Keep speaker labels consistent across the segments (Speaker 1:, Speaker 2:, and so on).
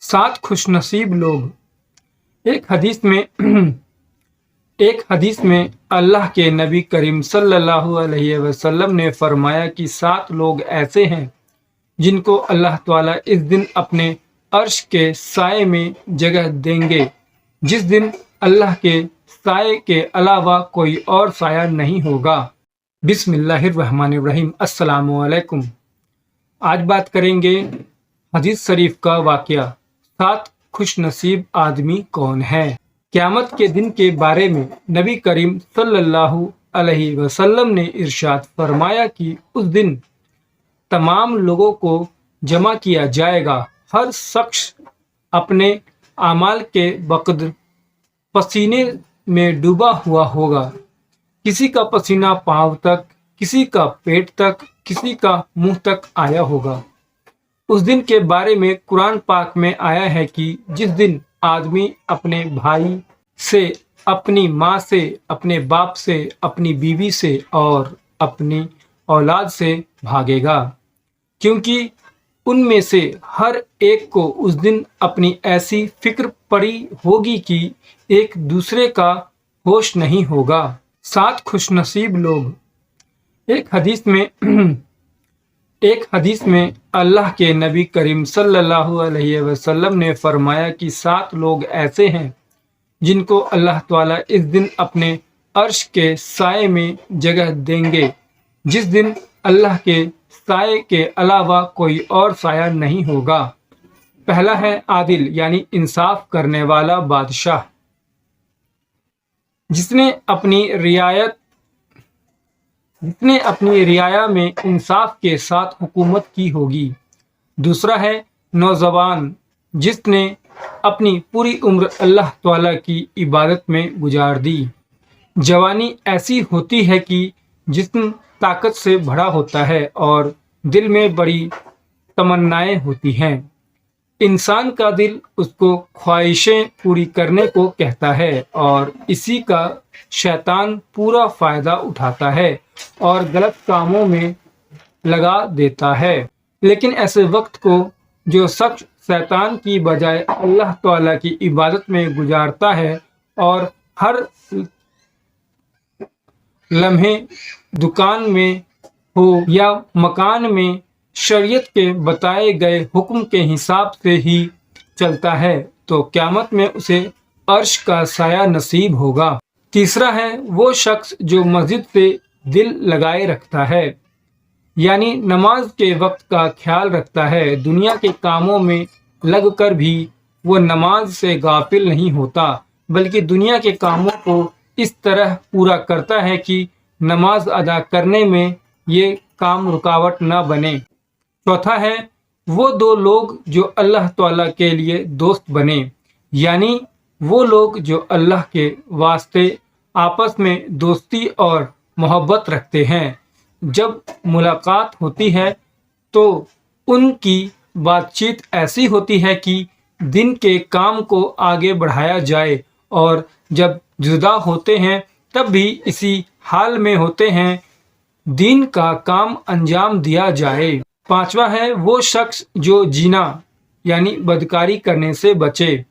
Speaker 1: सात खुश नसीब लोग। एक हदीस में अल्लाह के नबी करीम सल्लल्लाहु अलैहि वसल्लम ने फरमाया कि 7 लोग ऐसे हैं जिनको अल्लाह ताला इस दिन अपने अर्श के साए में जगह देंगे, जिस दिन अल्लाह के साए के अलावा कोई और साया नहीं होगा। बिस्मिल्लाहिर्रहमानिर्रहीम। अस्सलामु अलैकुम। आज बात करेंगे हदीस शरीफ का वाकया, 7 खुश नसीब आदमी कौन है। क़यामत के दिन के बारे में नबी करीम सल्लल्लाहु अलैहि वसल्लम ने इरशाद फरमाया कि उस दिन तमाम लोगों को जमा किया जाएगा। हर शख्स अपने आमाल के बक़द्र पसीने में डूबा हुआ होगा। किसी का पसीना पाँव तक, किसी का पेट तक, किसी का मुंह तक आया होगा। उस दिन के बारे में कुरान पाक में आया है कि जिस दिन आदमी अपने भाई से, अपनी माँ से, अपने बाप से, अपनी बीवी से और अपनी औलाद से भागेगा, क्योंकि उनमें से हर एक को उस दिन अपनी ऐसी फिक्र पड़ी होगी कि एक दूसरे का होश नहीं होगा। 7 खुशनसीब लोग। एक हदीस में अल्लाह के नबी करीम सल्लल्लाहु अलैहि वसल्लम ने फरमाया कि 7 लोग ऐसे हैं जिनको अल्लाह ताला इस दिन अपने अर्श के साए में जगह देंगे, जिस दिन अल्लाह के साए के अलावा कोई और साया नहीं होगा। पहला है आदिल, यानी इंसाफ करने वाला बादशाह, जिसने अपनी रियाया में इंसाफ के साथ हुकूमत की होगी। दूसरा है नौजवान, जिसने अपनी पूरी उम्र अल्लाह ताला की इबादत में गुजार दी। जवानी ऐसी होती है कि जिस्म ताकत से भरा होता है और दिल में बड़ी तमन्नाएं होती हैं। इंसान का दिल उसको ख्वाहिशें पूरी करने को कहता है और इसी का शैतान पूरा फायदा उठाता है और गलत कामों में लगा देता है। लेकिन ऐसे वक्त को जो शख्स शैतान की बजाय अल्लाह ताला की इबादत में गुजारता है और हर लम्हे दुकान में हो या मकान में शरीयत के बताए गए हुक्म के हिसाब से ही चलता है, तो क़यामत में उसे अर्श का साया नसीब होगा। तीसरा है वो शख्स जो मस्जिद से दिल लगाए रखता है, यानी नमाज के वक्त का ख्याल रखता है। दुनिया के कामों में लगकर भी वो नमाज से गाफिल नहीं होता, बल्कि दुनिया के कामों को इस तरह पूरा करता है कि नमाज अदा करने में ये काम रुकावट न बने। चौथा है वो 2 लोग जो अल्लाह ताला के लिए दोस्त बने, यानी वो लोग जो अल्लाह के वास्ते आपस में दोस्ती और मोहब्बत रखते हैं। जब मुलाकात होती है तो उनकी बातचीत ऐसी होती है कि दिन के काम को आगे बढ़ाया जाए, और जब जुदा होते हैं तब भी इसी हाल में होते हैं, दीन का काम अंजाम दिया जाए। पांचवा है वो शख्स जो जीना यानी बदकारी करने से बचे,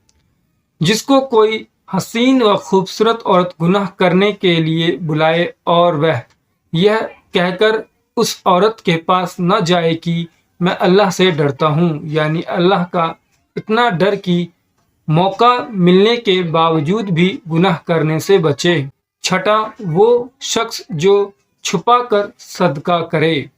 Speaker 1: जिसको कोई हसीन व खूबसूरत औरत गुनाह करने के लिए बुलाए और वह यह कहकर उस औरत के पास न जाए कि मैं अल्लाह से डरता हूँ, यानी अल्लाह का इतना डर कि मौका मिलने के बावजूद भी गुनाह करने से बचे। छठा वो शख्स जो छुपा कर सदका करे,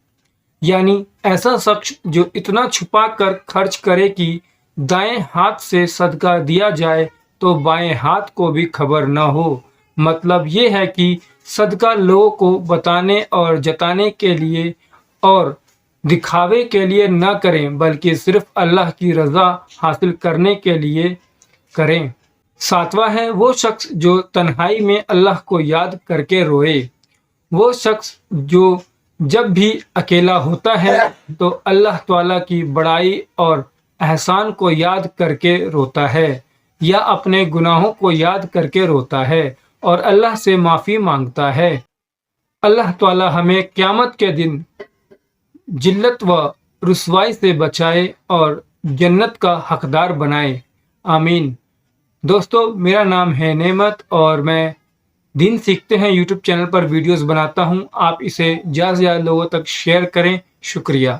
Speaker 1: यानी ऐसा शख्स जो इतना छुपा कर खर्च करे कि दाएं हाथ से सदका दिया जाए तो बाएं हाथ को भी खबर न हो। मतलब ये है कि सदका लोगों को बताने और जताने के लिए और दिखावे के लिए न करें, बल्कि सिर्फ अल्लाह की रज़ा हासिल करने के लिए करें। सातवां है वो शख्स जो तन्हाई में अल्लाह को याद करके रोए, वो शख्स जो जब भी अकेला होता है तो अल्लाह ताला की बड़ाई और एहसान को याद करके रोता है, या अपने गुनाहों को याद करके रोता है और अल्लाह से माफ़ी मांगता है। अल्लाह ताला हमें क़यामत के दिन जिल्लत व रुसवाई से बचाए और जन्नत का हकदार बनाए, आमीन। दोस्तों, मेरा नाम है नेमत और मैं दिन सीखते हैं यूट्यूब चैनल पर वीडियोस बनाता हूं। आप इसे ज़्यादा से ज़्यादा लोगों तक शेयर करें। शुक्रिया।